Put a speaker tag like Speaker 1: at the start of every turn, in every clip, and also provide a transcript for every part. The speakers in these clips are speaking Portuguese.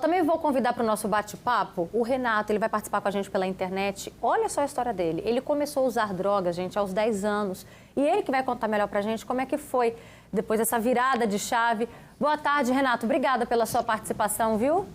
Speaker 1: Também vou convidar para o nosso bate-papo o Renato, ele vai participar com a gente pela internet. Olha só a história dele. Ele começou a usar drogas, gente, aos 10 anos. E ele que vai contar melhor para a gente como é que foi depois dessa virada de chave. Boa tarde, Renato. Obrigada pela sua participação, viu?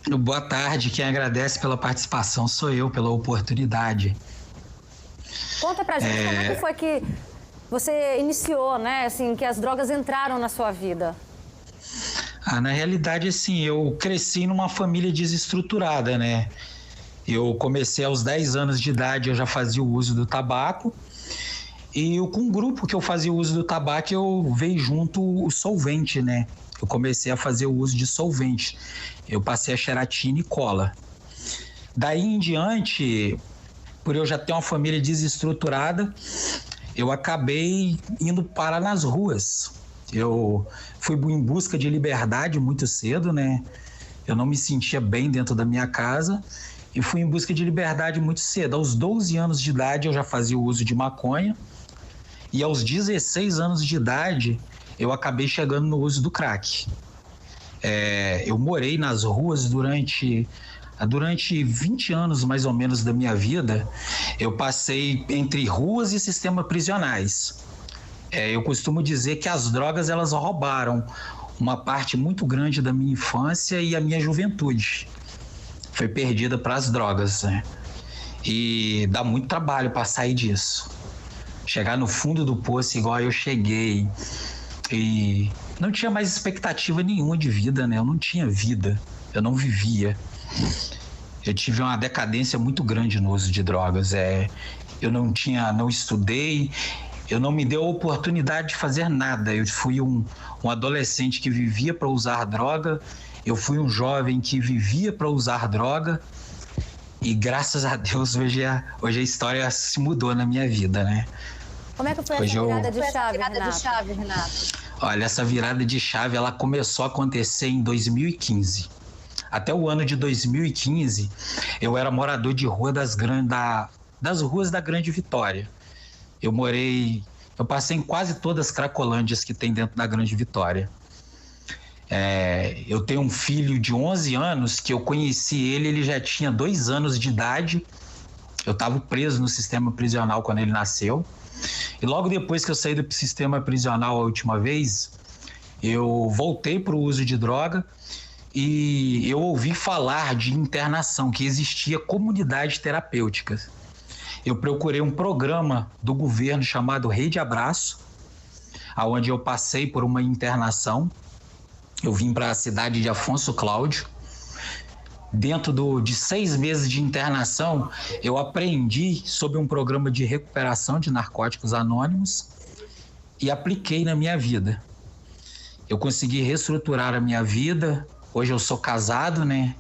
Speaker 2: Boa tarde. Quem agradece pela participação sou eu, pela oportunidade.
Speaker 1: Conta pra gente como é que foi que você iniciou, né? Assim, que as drogas entraram na sua vida.
Speaker 2: Na realidade, assim, eu cresci numa família desestruturada, né? Eu comecei aos 10 anos de idade, eu já fazia o uso do tabaco. E com um grupo que eu fazia o uso do tabaco, eu veio junto o solvente, né? Eu comecei a fazer o uso de solvente. Eu passei a xeratina e cola. Daí em diante, por eu já ter uma família desestruturada, eu acabei indo parar nas ruas. Eu fui em busca de liberdade muito cedo, né? Eu não me sentia bem dentro da minha casa e fui em busca de liberdade muito cedo. Aos 12 anos de idade eu já fazia o uso de maconha e aos 16 anos de idade eu acabei chegando no uso do crack. Eu morei nas ruas durante 20 anos mais ou menos da minha vida. Eu passei entre ruas e sistemas prisionais. Eu costumo dizer que as drogas elas roubaram uma parte muito grande da minha infância e a minha juventude. Foi perdida para as drogas, né? E dá muito trabalho para sair disso. Chegar no fundo do poço igual eu cheguei e não tinha mais expectativa nenhuma de vida, né? Eu não tinha vida, eu não vivia. Eu tive uma decadência muito grande no uso de drogas. Eu não estudei. Eu não me dei a oportunidade de fazer nada. Eu fui um adolescente que vivia para usar droga. Eu fui um jovem que vivia para usar droga. E graças a Deus hoje a história se mudou na minha vida, né?
Speaker 1: Como é que foi essa virada de chave, Renato?
Speaker 2: Olha, essa virada de chave ela começou a acontecer em 2015. Até o ano de 2015, eu era morador de rua das ruas da Grande Vitória. Eu passei em quase todas as cracolândias que tem dentro da Grande Vitória. Eu tenho um filho de 11 anos que eu conheci ele já tinha 2 anos de idade. Eu estava preso no sistema prisional quando ele nasceu. E logo depois que eu saí do sistema prisional a última vez, eu voltei para o uso de droga e eu ouvi falar de internação, que existia comunidades terapêuticas. Eu procurei um programa do governo chamado Rede Abraço, onde eu passei por uma internação. Eu vim para a cidade de Afonso Cláudio. Dentro de 6 meses de internação, eu aprendi sobre um programa de recuperação de narcóticos anônimos e apliquei na minha vida. Eu consegui reestruturar a minha vida. Hoje eu sou casado, né?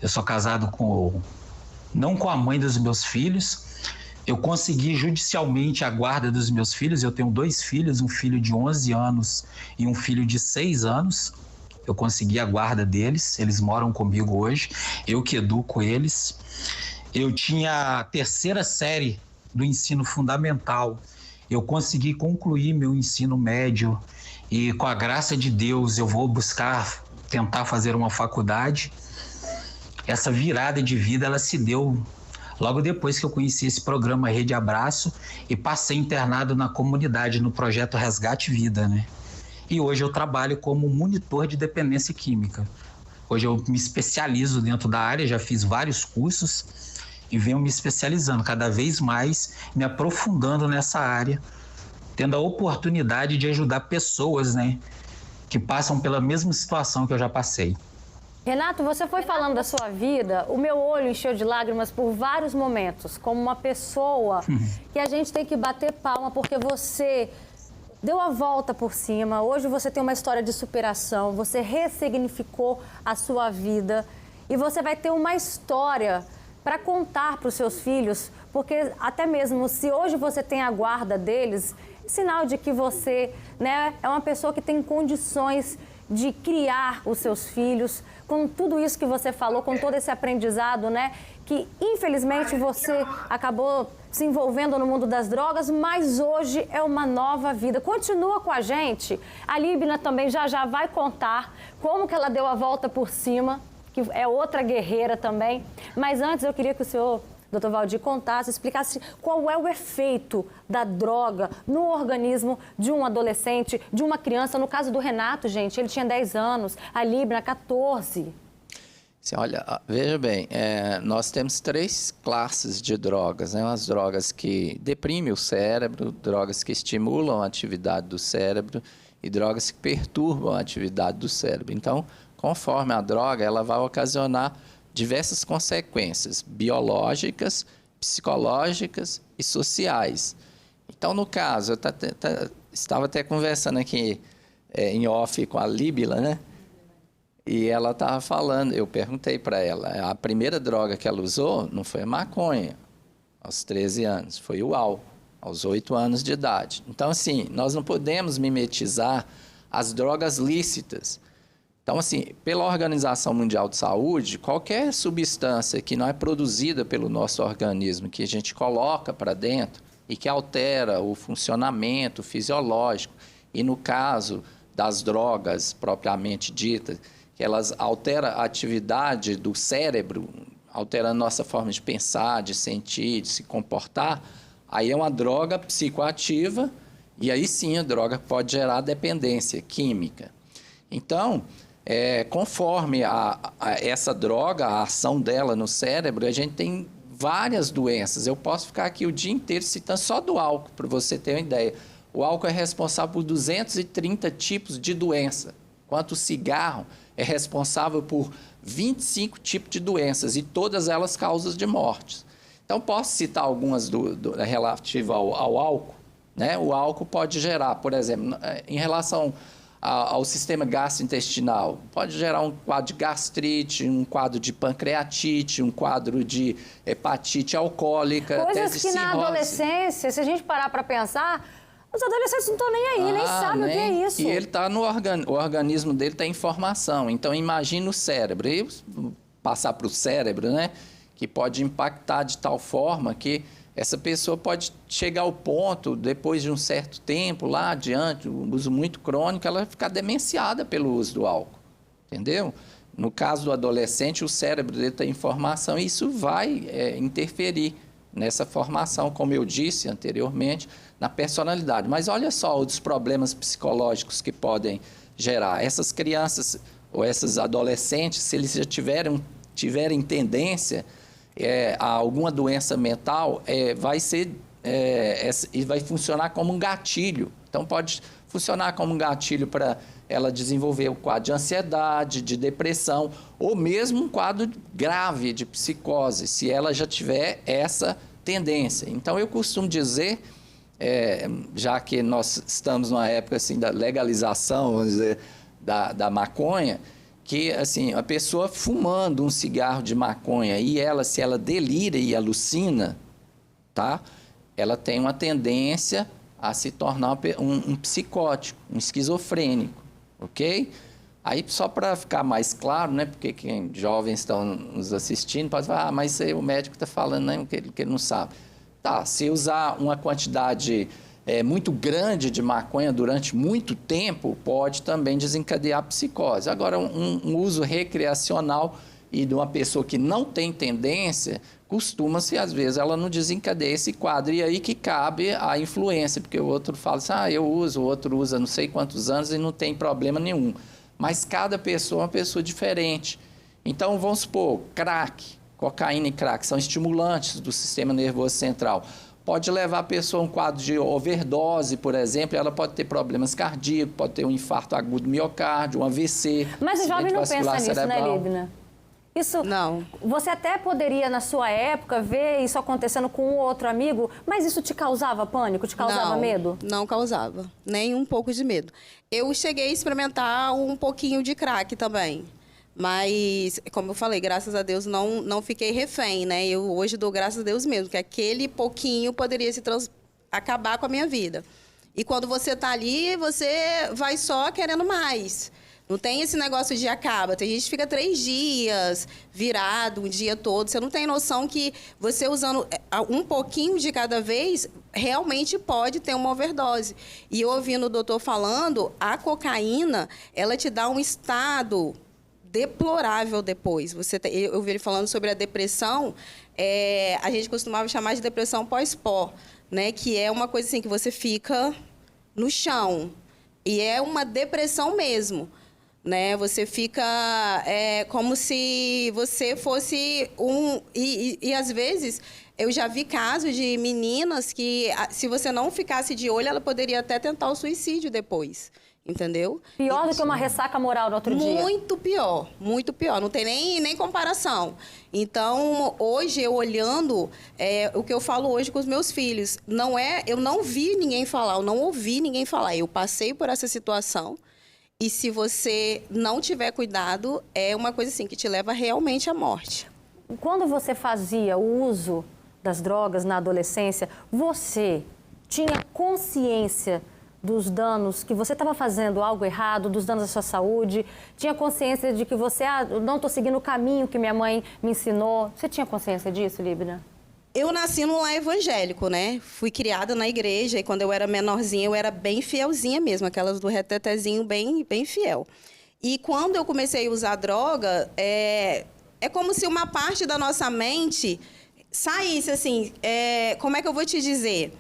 Speaker 2: Eu sou casado não com a mãe dos meus filhos. Eu consegui judicialmente a guarda dos meus filhos. Eu tenho 2 filhos, um filho de 11 anos e um filho de 6 anos. Eu consegui a guarda deles, eles moram comigo hoje, eu que educo eles. Eu tinha a 3ª série do ensino fundamental. Eu consegui concluir meu ensino médio e com a graça de Deus eu vou tentar fazer uma faculdade. Essa virada de vida ela se deu logo depois que eu conheci esse programa Rede Abraço e passei internado na comunidade no projeto Resgate Vida, né? E hoje eu trabalho como monitor de dependência química. Hoje eu me especializo dentro da área, já fiz vários cursos e venho me especializando cada vez mais, me aprofundando nessa área, tendo a oportunidade de ajudar pessoas, né, que passam pela mesma situação que eu já passei.
Speaker 1: Renato, você foi falando da sua vida, o meu olho encheu de lágrimas por vários momentos, como uma pessoa que a gente tem que bater palma porque você deu a volta por cima. Hoje você tem uma história de superação, você ressignificou a sua vida e você vai ter uma história para contar para os seus filhos, porque até mesmo se hoje você tem a guarda deles, é sinal de que você, né, é uma pessoa que tem condições de criar os seus filhos, com tudo isso que você falou, com todo esse aprendizado, né? Que infelizmente você acabou se envolvendo no mundo das drogas, mas hoje é uma nova vida. Continua com a gente. A Líbina também já vai contar como que ela deu a volta por cima, que é outra guerreira também. Mas antes eu queria que o senhor, Dr. Valdir, contasse, explicasse qual é o efeito da droga no organismo de um adolescente, de uma criança. No caso do Renato, gente, ele tinha 10 anos, a Líbina, 14.
Speaker 3: Olha, veja bem, nós temos 3 classes de drogas, né? As drogas que deprimem o cérebro, drogas que estimulam a atividade do cérebro e drogas que perturbam a atividade do cérebro. Então, conforme a droga, ela vai ocasionar diversas consequências biológicas, psicológicas e sociais. Então, no caso, eu estava até conversando aqui em off com a Líbila, né? E ela estava falando, eu perguntei para ela, a primeira droga que ela usou não foi a maconha, aos 13 anos, foi o álcool, aos 8 anos de idade. Então, assim, nós não podemos mimetizar as drogas lícitas. Então, assim, pela Organização Mundial de Saúde, qualquer substância que não é produzida pelo nosso organismo, que a gente coloca para dentro e que altera o funcionamento fisiológico, e no caso das drogas propriamente ditas, que elas alteram a atividade do cérebro, alterando nossa forma de pensar, de sentir, de se comportar, aí é uma droga psicoativa e aí sim a droga pode gerar dependência química. Então, conforme essa droga, a ação dela no cérebro, a gente tem várias doenças. Eu posso ficar aqui o dia inteiro citando só do álcool, para você ter uma ideia. O álcool é responsável por 230 tipos de doença, enquanto o cigarro é responsável por 25 tipos de doenças, e todas elas causas de mortes. Então, posso citar algumas relativas ao álcool, né? O álcool pode gerar, por exemplo, em relação ao sistema gastrointestinal, pode gerar um quadro de gastrite, um quadro de pancreatite, um quadro de hepatite alcoólica,
Speaker 1: coisas
Speaker 3: até de
Speaker 1: que
Speaker 3: cirrose.
Speaker 1: Na adolescência, se a gente parar para pensar, os adolescentes não estão nem aí, nem sabem o que é isso.
Speaker 3: E ele está o organismo dele está em formação. Então, imagina o cérebro. E passar para o cérebro, né? Que pode impactar de tal forma que essa pessoa pode chegar ao ponto, depois de um certo tempo, lá adiante, um uso muito crônico, ela ficar demenciada pelo uso do álcool. Entendeu? No caso do adolescente, o cérebro dele está em formação e isso vai interferir nessa formação, como eu disse anteriormente, na personalidade. Mas olha só os problemas psicológicos que podem gerar. Essas crianças ou esses adolescentes, se eles já tiverem tendência a alguma doença mental, vai funcionar como um gatilho. Então, pode funcionar como um gatilho para ela desenvolver um quadro de ansiedade, de depressão, ou mesmo um quadro grave de psicose, se ela já tiver essa tendência. Então, eu costumo dizer, já que nós estamos numa época assim, da legalização, vamos dizer, da maconha, que assim, a pessoa fumando um cigarro de maconha e se ela delira e alucina, tá? Ela tem uma tendência a se tornar um psicótico, um esquizofrênico, ok? Aí, só para ficar mais claro, né, porque quem jovens estão nos assistindo, pode falar, mas o médico está falando, né, que ele não sabe. Tá, se usar uma quantidade muito grande de maconha durante muito tempo, pode também desencadear psicose. Agora, um uso recreacional e de uma pessoa que não tem tendência, costuma-se, às vezes, ela não desencadeia esse quadro. E aí que cabe a influência, porque o outro fala assim, eu uso, o outro usa não sei quantos anos e não tem problema nenhum. Mas cada pessoa é uma pessoa diferente. Então, vamos supor, crack, cocaína e crack são estimulantes do sistema nervoso central. Pode levar a pessoa a um quadro de overdose, por exemplo, ela pode ter problemas cardíacos, pode ter um infarto agudo do miocárdio, um AVC.
Speaker 1: Mas o jovem não pensa nisso, cerebral. Né, Líbina? Isso,
Speaker 4: não.
Speaker 1: Você até poderia, na sua época, ver isso acontecendo com um outro amigo, mas isso te causava pânico, te causava medo?
Speaker 4: Não causava, nem um pouco de medo. Eu cheguei a experimentar um pouquinho de crack também. Mas, como eu falei, graças a Deus não fiquei refém, né? Eu hoje dou graças a Deus mesmo, que aquele pouquinho poderia acabar com a minha vida. E quando você está ali, você vai só querendo mais. Não tem esse negócio de acaba. Tem gente que fica 3 dias virado, um dia todo. Você não tem noção que você usando um pouquinho de cada vez, realmente pode ter uma overdose. E eu ouvindo o doutor falando, a cocaína, ela te dá um estado deplorável depois. Eu vi ele falando sobre a depressão, a gente costumava chamar de depressão pós-pó, né? Que é uma coisa assim que você fica no chão. E é uma depressão mesmo, né? Você fica como se você fosse E às vezes, eu já vi casos de meninas que, se você não ficasse de olho, ela poderia até tentar o suicídio depois. Entendeu?
Speaker 1: Pior do que uma ressaca moral no outro dia.
Speaker 4: Muito pior, muito pior. Não tem nem comparação. Então, hoje, eu olhando, o que eu falo hoje com os meus filhos, eu não vi ninguém falar, eu não ouvi ninguém falar. Eu passei por essa situação e se você não tiver cuidado, é uma coisa assim que te leva realmente à morte.
Speaker 1: Quando você fazia o uso das drogas na adolescência, você tinha consciência dos danos, que você estava fazendo algo errado, dos danos à sua saúde? Tinha consciência de que você, não estou seguindo o caminho que minha mãe me ensinou? Você tinha consciência disso, Líbina?
Speaker 4: Eu nasci num lar evangélico, né? Fui criada na igreja e quando eu era menorzinha, eu era bem fielzinha mesmo, aquelas do retetezinho bem fiel. E quando eu comecei a usar droga, é como se uma parte da nossa mente saísse, assim, como é que eu vou te dizer?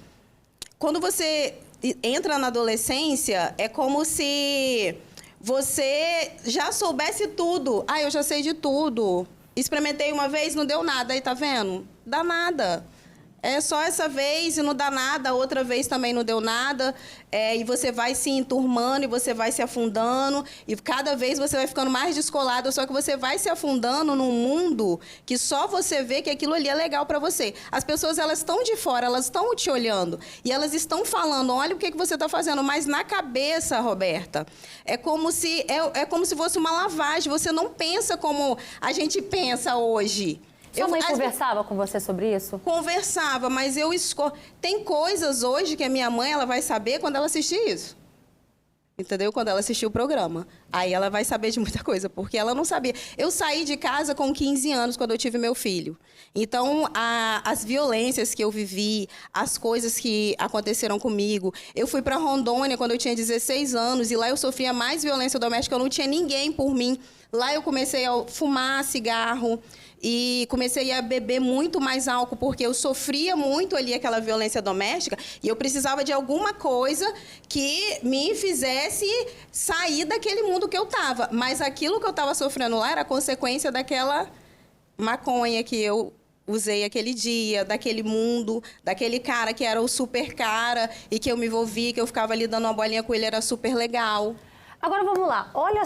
Speaker 4: Quando você entra na adolescência, é como se você já soubesse tudo. Eu já sei de tudo. Experimentei uma vez, não deu nada. Aí, tá vendo? Dá nada. É só essa vez e não dá nada, outra vez também não deu nada. E você vai se enturmando e você vai se afundando. E cada vez você vai ficando mais descolado, só que você vai se afundando num mundo que só você vê que aquilo ali é legal para você. As pessoas, elas estão de fora, elas estão te olhando. E elas estão falando, olha o que você está fazendo. Mas na cabeça, Roberta, é como se fosse uma lavagem. Você não pensa como a gente pensa hoje.
Speaker 1: Sua mãe conversava com você sobre isso?
Speaker 4: Conversava, mas tem coisas hoje que a minha mãe ela vai saber quando ela assistir isso. Entendeu? Quando ela assistir o programa. Aí ela vai saber de muita coisa, porque ela não sabia. Eu saí de casa com 15 anos, quando eu tive meu filho. Então, as violências que eu vivi, as coisas que aconteceram comigo. Eu fui para Rondônia quando eu tinha 16 anos, e lá eu sofria mais violência doméstica, eu não tinha ninguém por mim. Lá eu comecei a fumar cigarro e comecei a beber muito mais álcool, porque eu sofria muito ali aquela violência doméstica e eu precisava de alguma coisa que me fizesse sair daquele mundo que eu estava. Mas aquilo que eu estava sofrendo lá era consequência daquela maconha que eu usei aquele dia, daquele mundo, daquele cara que era o super cara e que eu me envolvi, que eu ficava ali dando uma bolinha com ele, era super legal.
Speaker 1: Agora vamos lá, olha